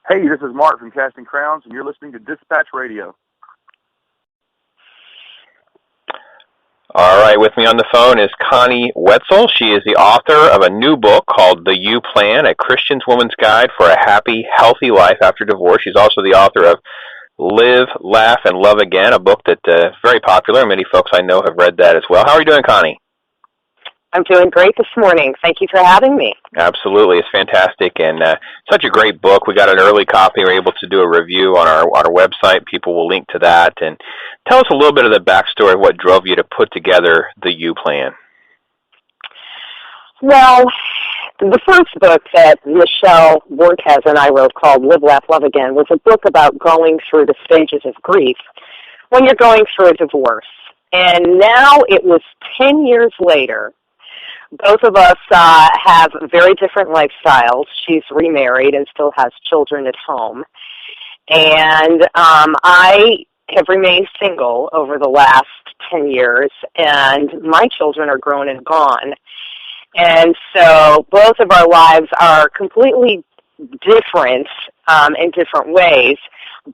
Hey, this is Mark from Casting Crowns, and you're listening to Dispatch Radio. All right, with me on the phone is Connie Wetzell. She is the author of a new book called The You Plan, A Christian Woman's Guide for a Happy, Healthy Life After Divorce. She's also the author of Live, Laugh, and Love Again, a book that's very popular. Many folks I know have read that as well. How are you doing, Connie? I'm doing great this morning. Thank you for having me. Absolutely. It's fantastic and such a great book. We got an early copy. We're able to do a review on our website. People will link to that. And tell us a little bit of the backstory of what drove you to put together the You Plan. Well, the first book that Michelle Bortez and I wrote called Live, Laugh, Love Again was a book about going through the stages of grief when you're going through a divorce. And now it was 10 years later. Both of us have very different lifestyles. She's remarried and still has children at home. And I have remained single over the last 10 years, and my children are grown and gone. And so both of our lives are completely different in different ways,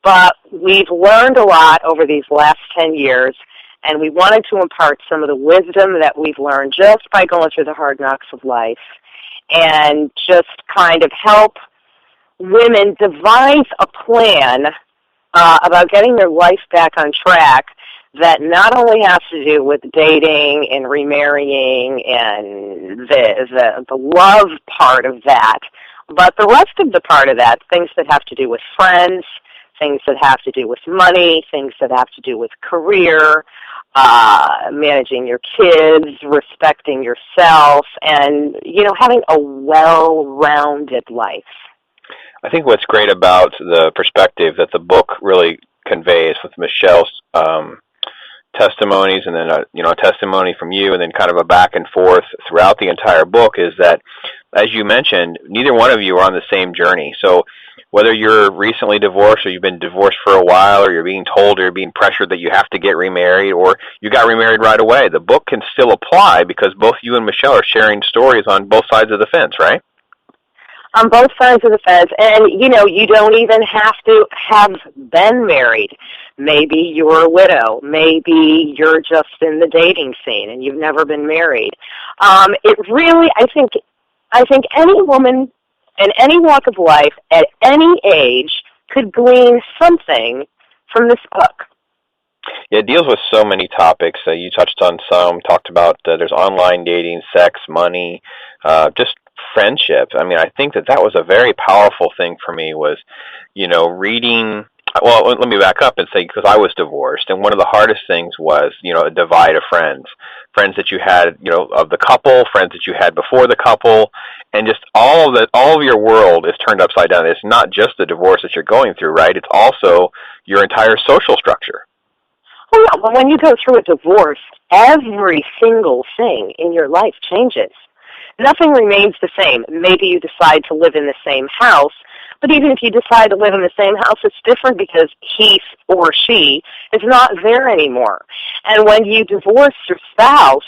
but we've learned a lot over these last 10 years. And we wanted to impart some of the wisdom that we've learned just by going through the hard knocks of life and just kind of help women devise a plan about getting their life back on track that not only has to do with dating and remarrying and the love part of that, but the rest of the part of that, things that have to do with friends, things that have to do with money, things that have to do with career, managing your kids, respecting yourself, and, having a well-rounded life. I think what's great about the perspective that the book really conveys with Michelle's testimonies and then a testimony from you and then kind of a back and forth throughout the entire book is that, as you mentioned, neither one of you are on the same journey. So whether you're recently divorced or you've been divorced for a while or you're being told or you're being pressured that you have to get remarried or you got remarried right away, the book can still apply because both you and Michelle are sharing stories on both sides of the fence, right? On both sides of the fence. And, you don't even have to have been married. Maybe you're a widow. Maybe you're just in the dating scene and you've never been married. It really, I think any woman in any walk of life at any age could glean something from this book. Yeah, it deals with so many topics. You touched on some, talked about there's online dating, sex, money, just friendship. I mean, I think that was a very powerful thing for me was, reading. Well, let me back up and say, because I was divorced, and one of the hardest things was, a divide of friends that you had, of the couple, friends that you had before the couple, and just all of your world is turned upside down. It's not just the divorce that you're going through, right? It's also your entire social structure. Well, yeah, but when you go through a divorce, every single thing in your life changes. Nothing remains the same. Maybe you decide to live in the same house, but even if you decide to live in the same house, it's different because he or she is not there anymore. And when you divorce your spouse,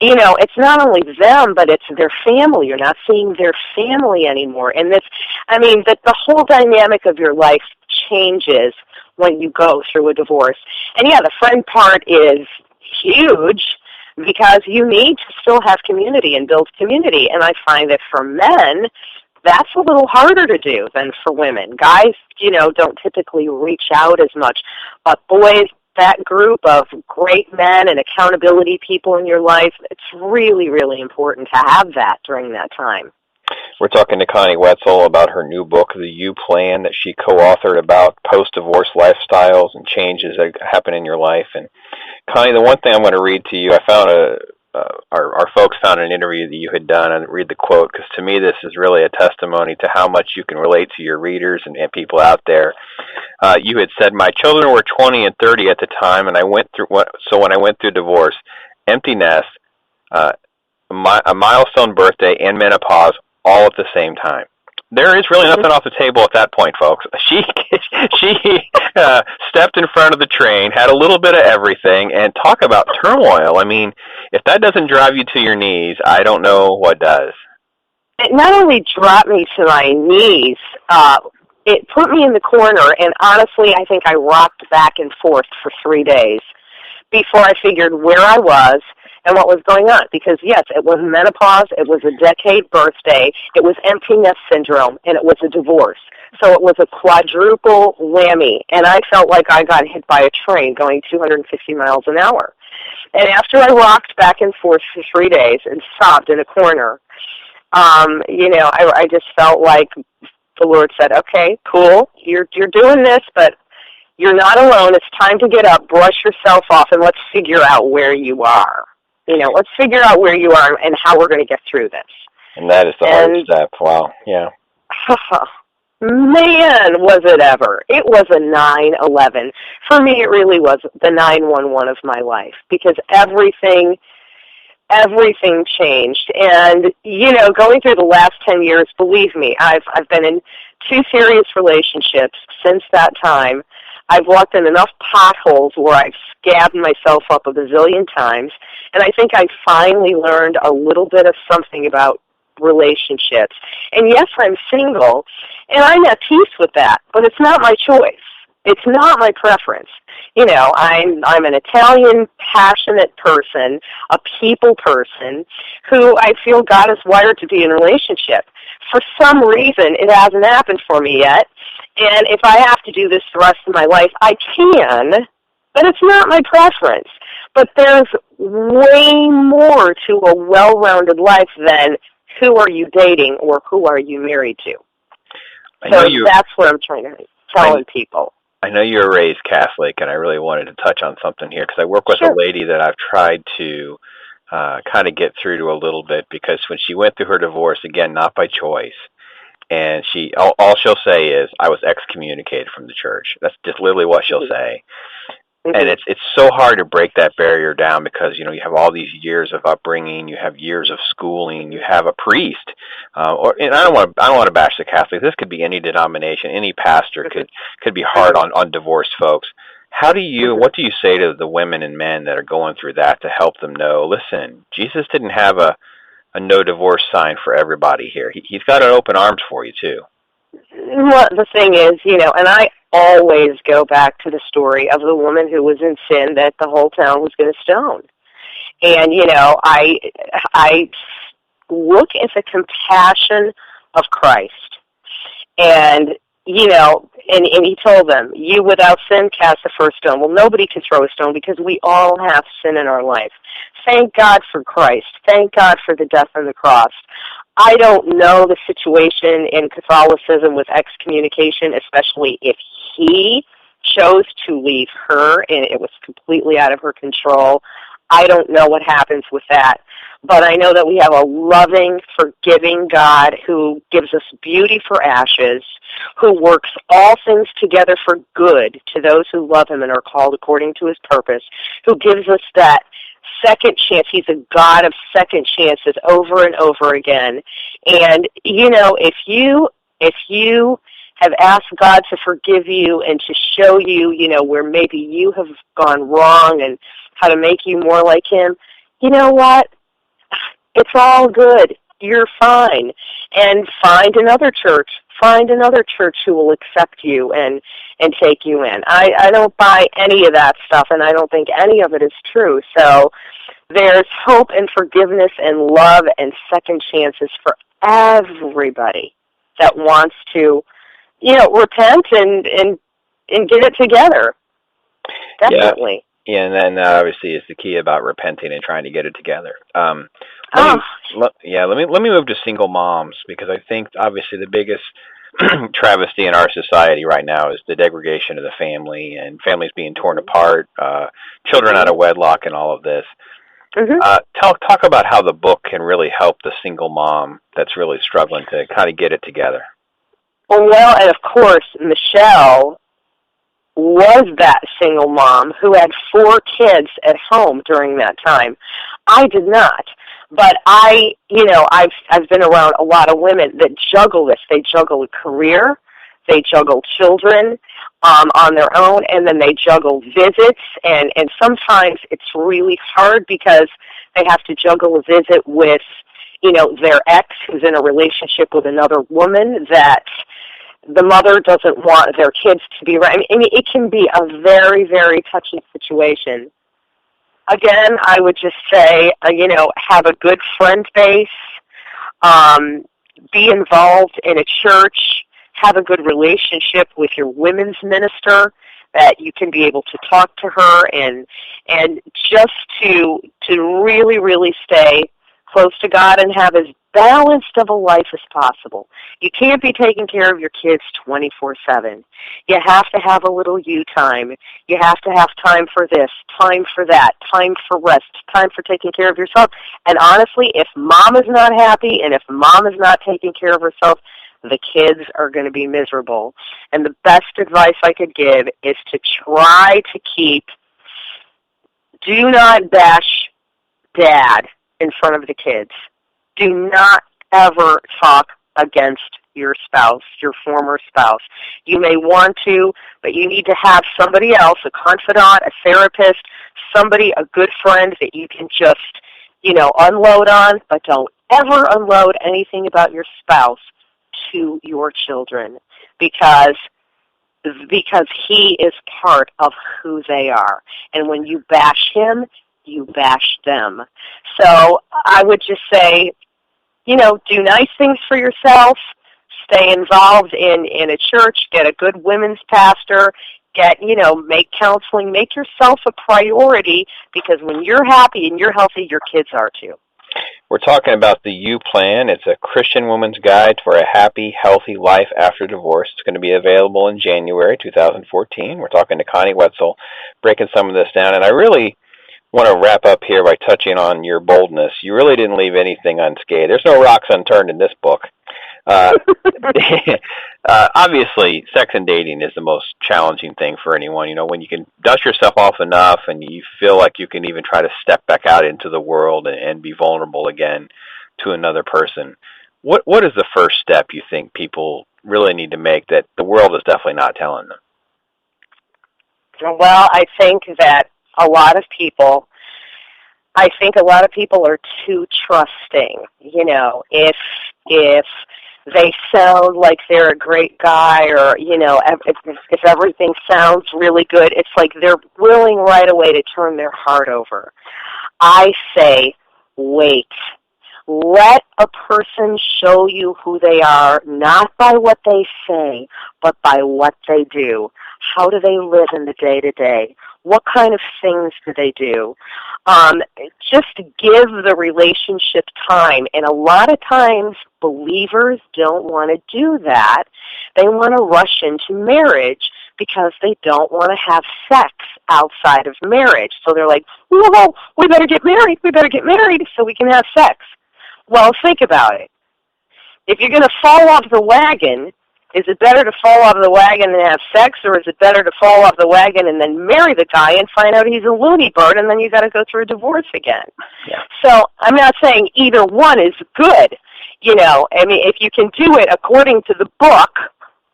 it's not only them, but it's their family. You're not seeing their family anymore. And the whole dynamic of your life changes when you go through a divorce. And yeah, the friend part is huge because you need to still have community and build community. And I find that for men, that's a little harder to do than for women. Guys, don't typically reach out as much. But boys, that group of great men and accountability people in your life, it's really, really important to have that during that time. We're talking to Connie Wetzell about her new book, The You Plan, that she co-authored about post-divorce lifestyles and changes that happen in your life. And Connie, the one thing I'm going to read to you, I found our folks found an interview that you had done, and read the quote, because to me this is really a testimony to how much you can relate to your readers and people out there. You had said, "My children were 20 and 30 at the time, and when I went through divorce, empty nest, a milestone birthday, and menopause all at the same time." There is really nothing off the table at that point, folks. She stepped in front of the train, had a little bit of everything, and talk about turmoil. I mean, if that doesn't drive you to your knees, I don't know what does. It not only dropped me to my knees, it put me in the corner, and honestly, I think I rocked back and forth for 3 days before I figured where I was and what was going on. Because, yes, it was menopause, it was a decade birthday, it was empty nest syndrome, and it was a divorce. So it was a quadruple whammy, and I felt like I got hit by a train going 250 miles an hour. And after I rocked back and forth for 3 days and sobbed in a corner, I just felt like the Lord said, okay, cool, you're doing this, but you're not alone. It's time to get up, brush yourself off, and let's figure out where you are. Let's figure out where you are and how we're going to get through this. And that is the hard step. Wow, yeah. Man, was it ever. It was a 9/11. For me, it really was the 911 of my life, because everything changed. And, going through the last 10 years, believe me, I've been in 2 serious relationships since that time. I've walked in enough potholes where I've scabbed myself up a bazillion times, and I think I finally learned a little bit of something about relationships. And yes, I'm single, and I'm at peace with that, but it's not my choice. It's not my preference. I'm an Italian, passionate person, a people person, who I feel God has wired to be in a relationship. For some reason, it hasn't happened for me yet, and if I have to do this the rest of my life, I can, but it's not my preference. But there's way more to a well-rounded life than who are you dating or who are you married to. That's what I'm trying to tell people. I know you were raised Catholic, and I really wanted to touch on something here, because I work with a lady that I've tried to kind of get through to a little bit, because when she went through her divorce, again, not by choice, and all she'll say is, I was excommunicated from the church. That's just literally what she'll say. And it's so hard to break that barrier down, because you have all these years of upbringing, you have years of schooling, you have a priest, and I don't want to bash the Catholics. This could be any denomination, any pastor could be hard on divorced folks. What do you say to the women and men that are going through that to help them know? Listen, Jesus didn't have a no divorce sign for everybody here. He's got open arms for you too. Well, the thing is, and I always go back to the story of the woman who was in sin that the whole town was going to stone. And, I look at the compassion of Christ. And, and he told them, you without sin cast the first stone. Well, nobody can throw a stone because we all have sin in our life. Thank God for Christ. Thank God for the death on the cross. I don't know the situation in Catholicism with excommunication, especially if he chose to leave her and it was completely out of her control. I don't know what happens with that. But I know that we have a loving, forgiving God who gives us beauty for ashes, who works all things together for good to those who love him and are called according to his purpose, who gives us that second chance. He's a God of second chances over and over again. And, if you have asked God to forgive you and to show you, where maybe you have gone wrong and how to make you more like him, you know what? It's all good. You're fine. And find another church. Find another church who will accept you and take you in. I don't buy any of that stuff, and I don't think any of it is true. So there's hope and forgiveness and love and second chances for everybody that wants to, repent and get it together. Definitely. Yeah, and then obviously is the key about repenting and trying to get it together. Let me move to single moms, because I think obviously the biggest travesty in our society right now is the degradation of the family and families being torn apart, children out of wedlock, and all of this. Talk about how the book can really help the single mom that's really struggling to kind of get it together. Well, and of course, Michelle was that single mom who had 4 kids at home during that time. I did not. But I've been around a lot of women that juggle this. They juggle a career, they juggle children on their own, and then they juggle visits. And sometimes it's really hard because they have to juggle a visit with, their ex who's in a relationship with another woman that the mother doesn't want their kids to be right. I mean, it can be a very, very touchy situation. Again, I would just say, have a good friend base, be involved in a church, have a good relationship with your women's minister, that you can be able to talk to her and just to really, really stay close to God and have as balanced of a life as possible. You can't be taking care of your kids 24/7. You have to have a little you time. You have to have time for this, time for that, time for rest, time for taking care of yourself. And honestly, if mom is not happy and if mom is not taking care of herself, the kids are going to be miserable. And the best advice I could give is to try to do not bash dad in front of the kids. Do not ever talk against your spouse, your former spouse. You may want to, but you need to have somebody else, a confidant, a therapist, somebody, a good friend that you can just, unload on, but don't ever unload anything about your spouse to your children because he is part of who they are. And when you bash him, you bash them. So I would just say, do nice things for yourself, stay involved in a church, get a good women's pastor, make counseling, make yourself a priority, because when you're happy and you're healthy, your kids are too. We're talking about the U Plan. It's a Christian woman's guide for a happy, healthy life after divorce. It's going to be available in January 2014. We're talking to Connie Wetzell, breaking some of this down. And I really want to wrap up here by touching on your boldness. You really didn't leave anything unscathed. There's no rocks unturned in this book. Obviously, sex and dating is the most challenging thing for anyone. When you can dust yourself off enough and you feel like you can even try to step back out into the world and be vulnerable again to another person. What is the first step you think people really need to make that the world is definitely not telling them? Well, I think that a lot of people are too trusting. If they sound like they're a great guy, or if everything sounds really good, it's like they're willing right away to turn their heart over. I say, wait. Let a person show you who they are, not by what they say, but by what they do. How do they live in the day-to-day? What kind of things do they do? Just give the relationship time. And a lot of times, believers don't want to do that. They want to rush into marriage because they don't want to have sex outside of marriage. So they're like, well, we better get married. We better get married so we can have sex. Well, think about it. If you're going to fall off the wagon, is it better to fall off the wagon and have sex, or is it better to fall off the wagon and then marry the guy and find out he's a loony bird and then you got to go through a divorce again? Yeah. So I'm not saying either one is good. If you can do it according to the book,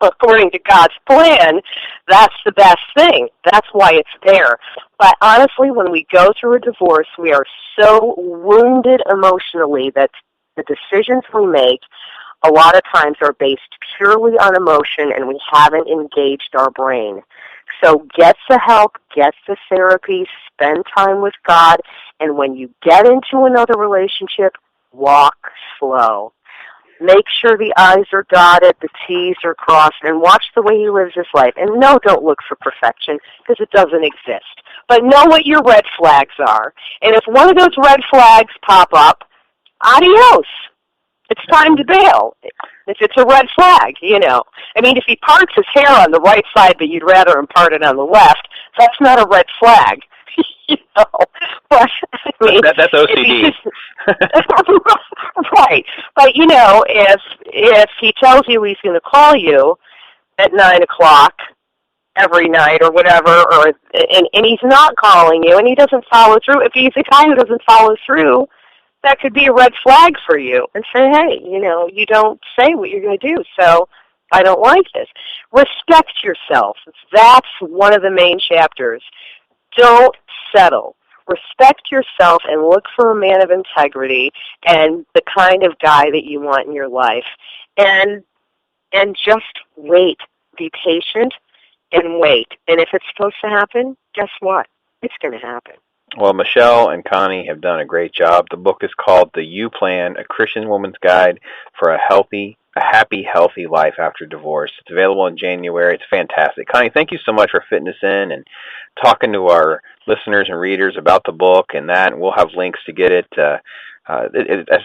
according to God's plan, that's the best thing. That's why it's there. But honestly, when we go through a divorce, we are so wounded emotionally that the decisions we make a lot of times are based purely on emotion, and we haven't engaged our brain. So get the help, get the therapy, spend time with God, and when you get into another relationship, walk slow. Make sure the I's are dotted, the T's are crossed, and watch the way he lives his life. And no, don't look for perfection, because it doesn't exist. But know what your red flags are. And if one of those red flags pop up, adios. It's time to bail. If it's a red flag, if he parts his hair on the right side, but you'd rather him part it on the left, that's not a red flag. But that's OCD. Right. But if he tells you he's going to call you at 9:00 every night or whatever, and he's not calling you and he doesn't follow through, if he's the guy who doesn't follow through, that could be a red flag for you, and say, hey, you don't say what you're going to do, so I don't like this. Respect yourself. That's one of the main chapters. Don't settle. Respect yourself and look for a man of integrity and the kind of guy that you want in your life. And and just wait. Be patient and wait. And if it's supposed to happen, guess what? It's going to happen. Well, Michelle and Connie have done a great job. The book is called The You Plan, A Christian Woman's Guide for a Happy, Healthy Life After Divorce. It's available in January. It's fantastic. Connie, thank you so much for fitting us in and talking to our listeners and readers about the book and that. And we'll have links to get it.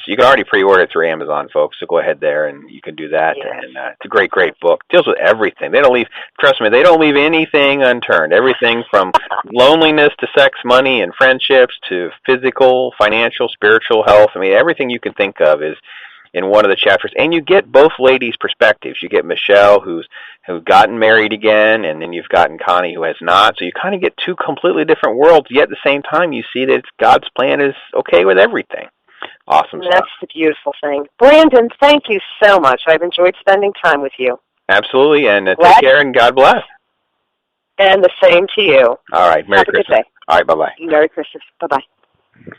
You can already pre-order it through Amazon, folks, so go ahead there and you can do that. Yes. And it's a great, great book. It deals with everything. Trust me, they don't leave anything unturned. Everything from loneliness to sex, money, and friendships to physical, financial, spiritual health. I mean, everything you can think of is in one of the chapters. And you get both ladies' perspectives. You get Michelle, who's gotten married again, and then you've gotten Connie, who has not. So you kind of get two completely different worlds, yet at the same time you see that God's plan is okay with everything. Awesome stuff. That's the beautiful thing. Brandon, thank you so much. I've enjoyed spending time with you. Absolutely, and take care, and God bless. And the same to you. All right, Merry Christmas. Have a good day. All right, bye-bye. Merry Christmas. Bye-bye.